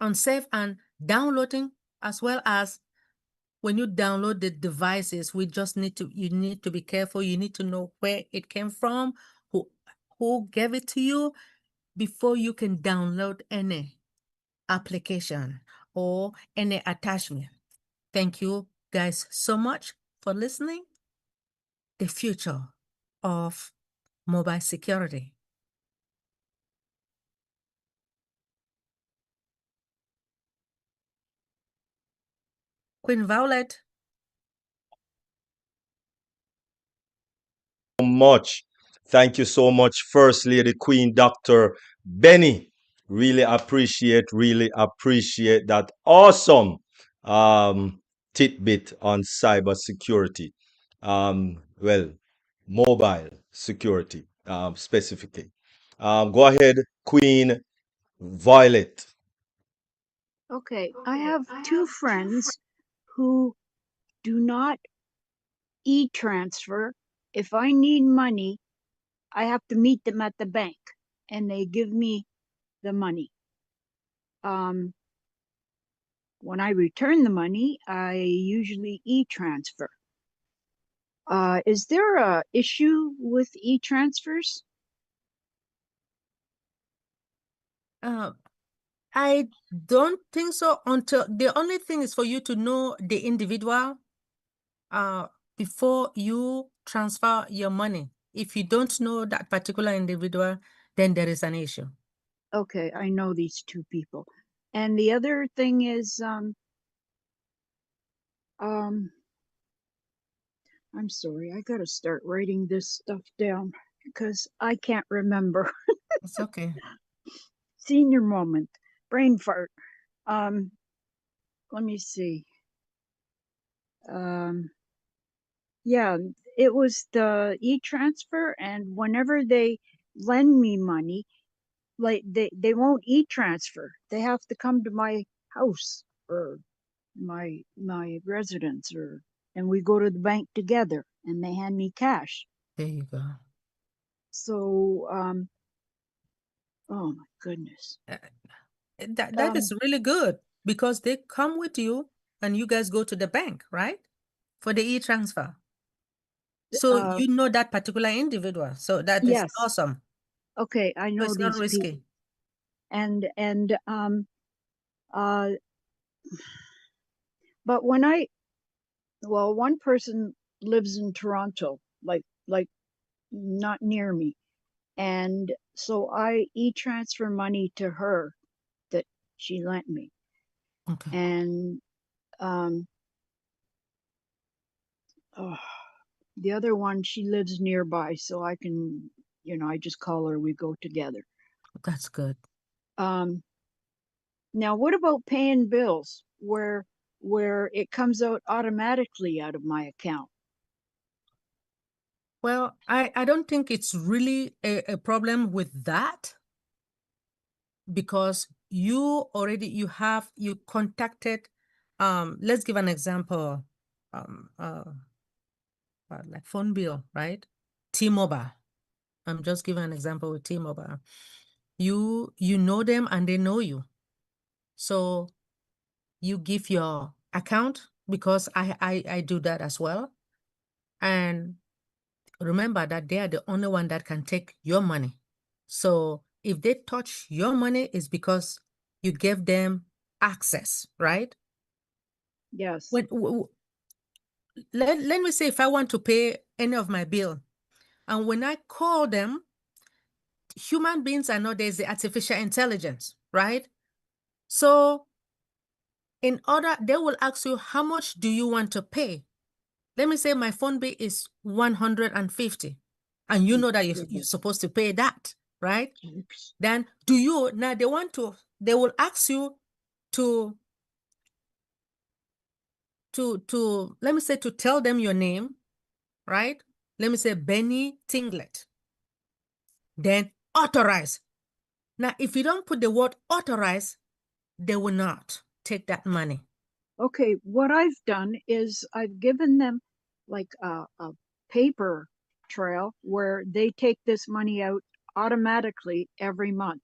[SPEAKER 7] unsafe and downloading, as well as when you download the devices, you need to be careful. You need to know where it came from, who gave it to you before you can download any application or any attachment. Thank you guys so much for listening. The future of mobile security. Queen Violet.
[SPEAKER 1] Much. Thank you so much, First Lady Queen Dr. Benny. Really appreciate that awesome tidbit on cybersecurity. Well, mobile security specifically. Go ahead, Queen Violet.
[SPEAKER 8] Okay, I have two friends who do not e-transfer. If I need money, I have to meet them at the bank and they give me the money. When I return the money, I usually e-transfer. Is there a issue with e-transfers?
[SPEAKER 7] I don't think so. Until the only thing is for you to know the individual before you transfer your money. If you don't know that particular individual, then there is an issue.
[SPEAKER 8] Okay, I know these two people. And the other thing is, I'm sorry, I gotta start writing this stuff down because I can't remember.
[SPEAKER 7] It's okay.
[SPEAKER 8] Senior moment, brain fart. Let me see. Yeah, it was the e-transfer, and whenever they lend me money, like they won't e-transfer. They have to come to my house or my residence, or and we go to the bank together and they hand me cash.
[SPEAKER 7] There you go.
[SPEAKER 8] So oh my goodness.
[SPEAKER 7] That is really good because they come with you and you guys go to the bank, right? For the e-transfer. So you know that particular individual. So that is
[SPEAKER 8] Yes.
[SPEAKER 7] awesome.
[SPEAKER 8] Okay, I
[SPEAKER 7] So
[SPEAKER 8] know
[SPEAKER 7] it's not
[SPEAKER 8] these
[SPEAKER 7] risky.
[SPEAKER 8] people. And but when one person lives in Toronto, like not near me, and so I e-transfer money to her that she lent me.
[SPEAKER 7] Okay.
[SPEAKER 8] And the other one, she lives nearby, so I can, I just call her, we go together.
[SPEAKER 7] That's good.
[SPEAKER 8] Now what about paying bills where it comes out automatically out of my account?
[SPEAKER 7] Well, I don't think it's really a problem with that because you contacted, let's give an example, like phone bill, right? T-Mobile. I'm just giving an example with T-Mobile. You know them and they know you. So you give your account because I do that as well. And remember that they are the only one that can take your money. So if they touch your money, it's because you gave them access, right?
[SPEAKER 8] Yes.
[SPEAKER 7] Let me say if I want to pay any of my bill, and when I call them, human beings are nowadays the artificial intelligence, right? So they will ask you, how much do you want to pay? Let me say my phone bill is 150, and you know that you're supposed to pay that, right? Then they will ask you to let me say to tell them your name, right? Let me say Benny Tinglet. Then authorize. Now, if you don't put the word authorize, they will not take that money.
[SPEAKER 8] Okay, what I've done is I've given them like a paper trail where they take this money out automatically every month.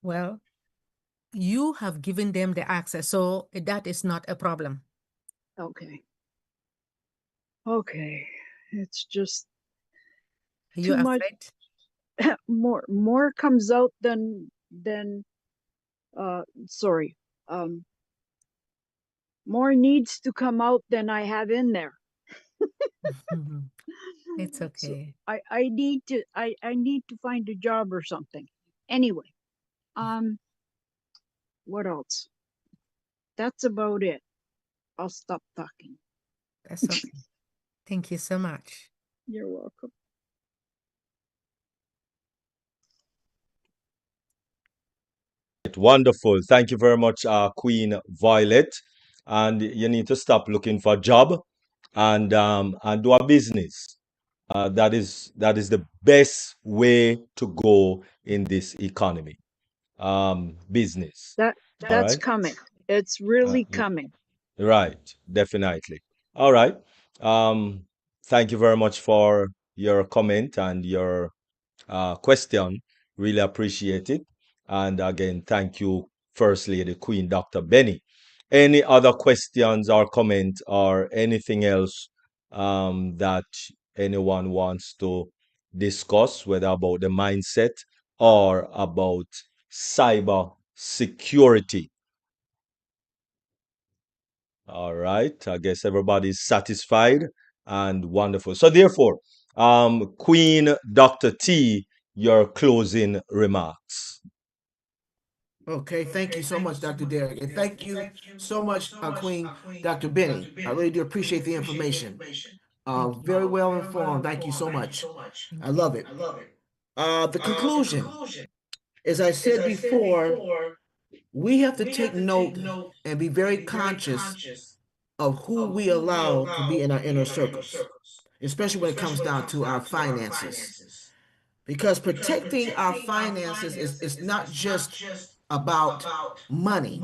[SPEAKER 7] Well, you have given them the access, so that is not a problem.
[SPEAKER 8] Okay. Okay. It's just
[SPEAKER 7] Are you
[SPEAKER 8] too
[SPEAKER 7] afraid?
[SPEAKER 8] much. More comes out than sorry. More needs to come out than I have in there.
[SPEAKER 7] It's okay.
[SPEAKER 8] So I need to find a job or something. Anyway, what else? That's about it. I'll stop talking.
[SPEAKER 7] That's okay. Thank you so much.
[SPEAKER 8] You're welcome.
[SPEAKER 1] Wonderful. Thank you very much, Queen Violet. And you need to stop looking for a job and do a business. That is the best way to go in this economy. Business. All
[SPEAKER 8] That's
[SPEAKER 1] right.
[SPEAKER 8] coming. It's really coming.
[SPEAKER 1] Right. Definitely. All right. Thank you very much for your comment and your question. Really appreciate it. And again, thank you, First Lady Queen Dr. Benny. Any other questions or comment or anything else that anyone wants to discuss, whether about the mindset or about cyber security? All right. I guess everybody's satisfied and wonderful. So therefore, Queen Dr. T, your closing remarks.
[SPEAKER 2] Okay, thank you so much, Dr. Derek. And thank you so much, Queen Dr. Benny. I really do appreciate the information. Very well informed. Thank you so much. I love it. The conclusion, as I said before, we have to take note and be very conscious of who we allow to be in our inner circles, especially when it comes down to our finances. Because protecting our finances is not just about money.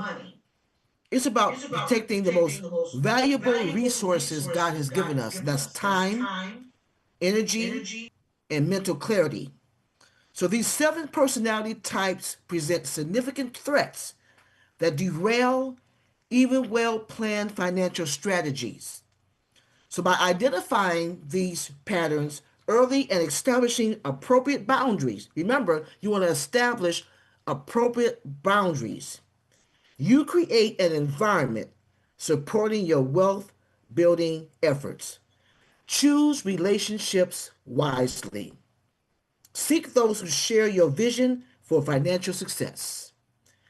[SPEAKER 2] It's about protecting the most valuable resources God has given us. That's time, energy, and mental clarity. So these seven personality types present significant threats that derail even well-planned financial strategies. So by identifying these patterns early and establishing appropriate boundaries, remember, you want to establish appropriate boundaries. You create an environment supporting your wealth building efforts. Choose relationships wisely. Seek those who share your vision for financial success.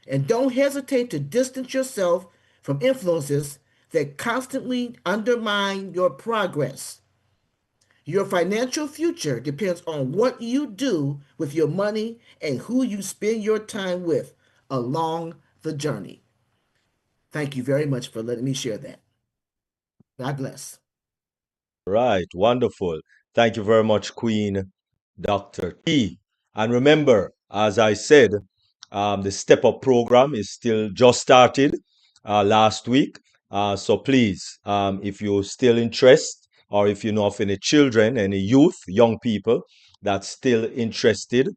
[SPEAKER 2] And don't hesitate to distance yourself from influences that constantly undermine your progress. Your financial future depends on what you do with your money and who you spend your time with along the journey. Thank you very much for letting me share that. God bless.
[SPEAKER 1] Right, wonderful. Thank you very much, Queen Dr. T. And remember, as I said, the Step Up program is still just started last week. So please, if you're still interested, or if you know of any children, any youth, young people that's still interested,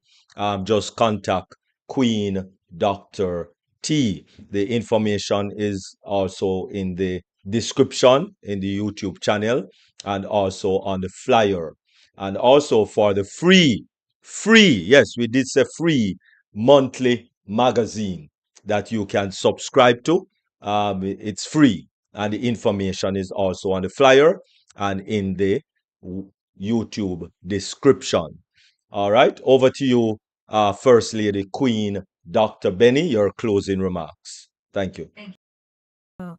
[SPEAKER 1] just contact Queen Dr. T. The information is also in the description in the YouTube channel and also on the flyer. And also for the yes, we did say free monthly magazine that you can subscribe to. It's free, and the information is also on the flyer and in the YouTube description. All right, over to you, First Lady Queen Dr. Benny, your closing remarks. Thank you.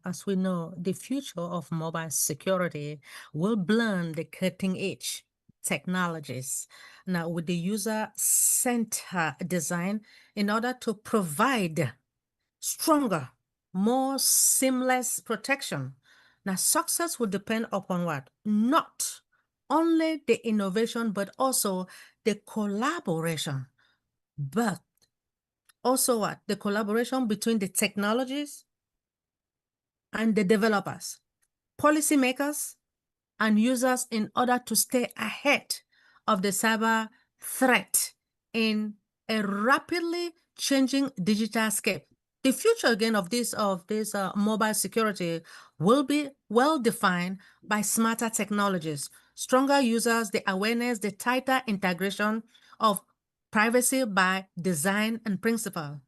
[SPEAKER 7] As we know, the future of mobile security will blend the cutting edge technologies now with the user center design in order to provide stronger, more seamless protection. Now, success will depend upon what? Not only the innovation, but also the collaboration. But also what? The collaboration between the technologies and the developers, policymakers, and users in order to stay ahead of the cyber threat in a rapidly changing digital scape. The future again of this mobile security will be well defined by smarter technologies, stronger users, the awareness, the tighter integration of privacy by design and principle.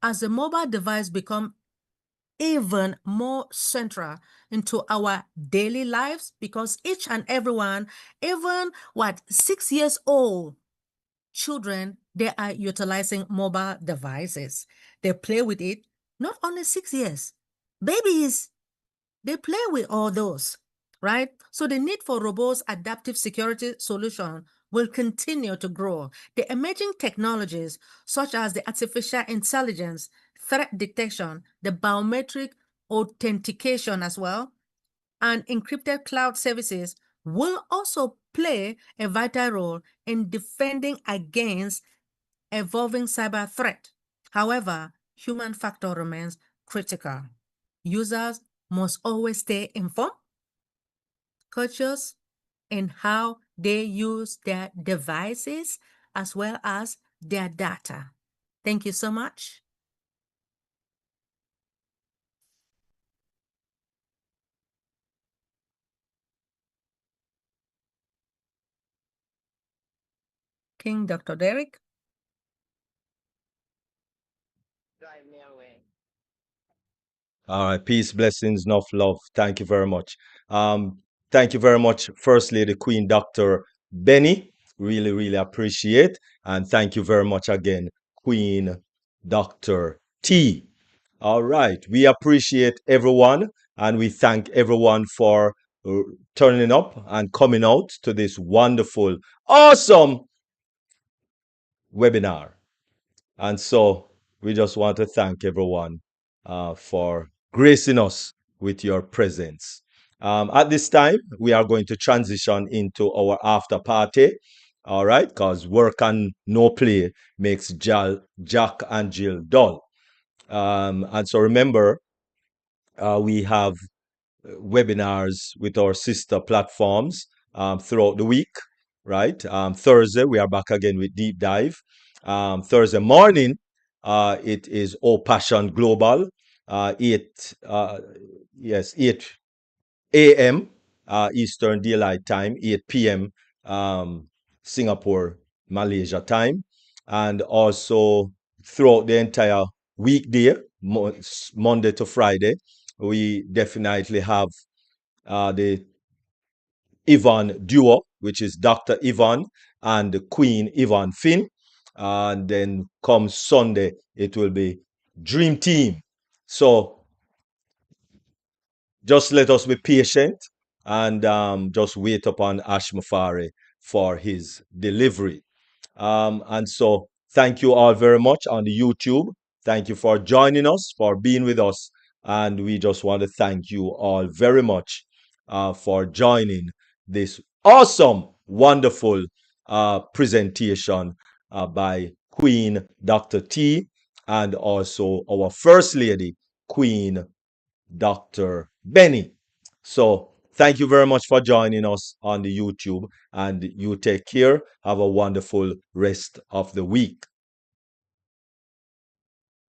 [SPEAKER 7] As the mobile device become even more central into our daily lives, because each and everyone, even 6 years old children, they are utilizing mobile devices. They play with it. Not only 6 years, babies, they play with all those, right? So the need for robust adaptive security solution will continue to grow. The emerging technologies such as the artificial intelligence, threat detection, the biometric authentication as well, and encrypted cloud services will also play a vital role in defending against evolving cyber threat. However, human factor remains critical. Users must always stay informed, cautious in how they use their devices as well as their data. Thank you so much. King Dr. Derek.
[SPEAKER 6] Drive me away.
[SPEAKER 1] All right, peace, blessings, enough love. Thank you very much. Thank you very much, First Lady Queen Dr. Benny. Really, really appreciate. And thank you very much again, Queen Dr. T. All right, we appreciate everyone and we thank everyone for turning up and coming out to this wonderful, awesome webinar. And so we just want to thank everyone for gracing us with your presence. At this time, we are going to transition into our after party. All right, because work and no play makes Jack and Jill dull. And so remember, we have webinars with our sister platforms throughout the week, right? Thursday, we are back again with Deep Dive. Thursday morning, it is All Passion Global, 8, yes, 8 a.m. Eastern Daylight Time, 8 p.m. Singapore, Malaysia time. And also throughout the entire weekday, Monday to Friday, we definitely have the Yvonne duo, which is Dr. Yvonne and Queen Yvonne Finn. And then come Sunday, it will be Dream Team. So just let us be patient and just wait upon Ash Mafari for his delivery. And so thank you all very much on the YouTube. Thank you for joining us, for being with us. And we just want to thank you all very much for joining this awesome, wonderful presentation by Queen Dr. T and also our First Lady, Queen Dr. Benny. So thank you very much for joining us on the YouTube, and you take care. Have a wonderful rest of the week.